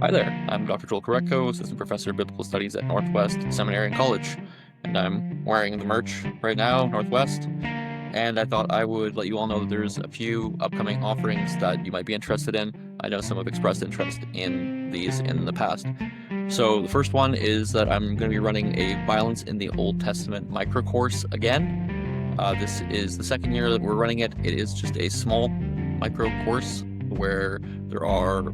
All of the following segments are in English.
Hi there, I'm Dr. Joel Koretko, Assistant Professor of Biblical Studies at Northwest Seminary and College, and I'm wearing the merch right now, Northwest, and I thought I would let you all know that there's a few upcoming offerings that you might be interested in. I know some have expressed interest in these in the past. So the first one is that I'm going to be running a Violence in the Old Testament micro course again. This is the second year that we're running it. It is just a small micro course where there are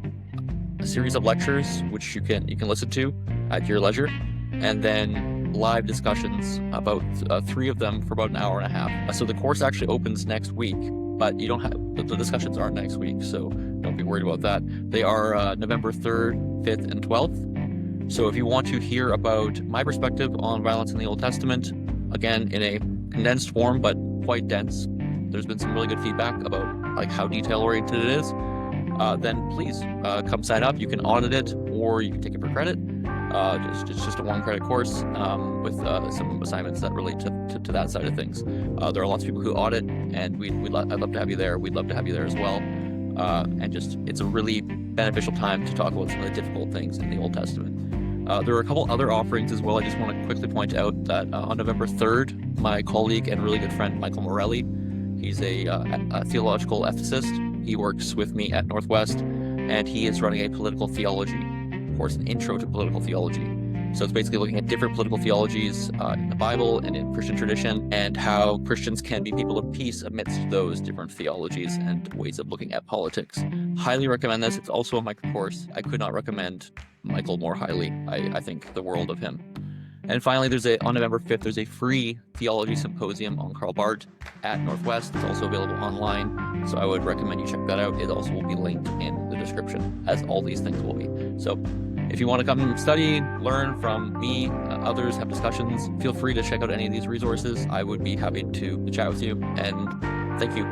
a series of lectures which you can listen to at your leisure, and then live discussions, about 3 of them for about an hour and a half. So the course actually opens next week, but you don't have the discussions aren't next week, so don't be worried about that. They are November 3rd, 5th, and 12th. So if you want to hear about my perspective on violence in the Old Testament, again in a condensed form but quite dense, there's been some really good feedback about like how detail oriented it is. Then please come sign up. You can audit it or you can take it for credit. It's just a 1-credit course with some assignments that relate to that side of things. There are lots of people who audit, and I'd love to have you there. We'd love to have you there as well. And it's a really beneficial time to talk about some of the difficult things in the Old Testament. There are a couple other offerings as well. I just want to quickly point out that on November 3rd, my colleague and really good friend Michael Morelli, he's a theological ethicist. He works with me at Northwest, and he is running a political theology course, an intro to political theology. So it's basically looking at different political theologies in the Bible and in Christian tradition, and how Christians can be people of peace amidst those different theologies and ways of looking at politics. Highly recommend this. It's also a micro course. I could not recommend Michael more highly. I think the world of him. And finally, on November 5th, there's a free theology symposium on Karl Barth at Northwest. It's also available online, so I would recommend you check that out. It also will be linked in the description, as all these things will be. So if you want to come study, learn from me, others, have discussions, feel free to check out any of these resources. I would be happy to chat with you, and thank you.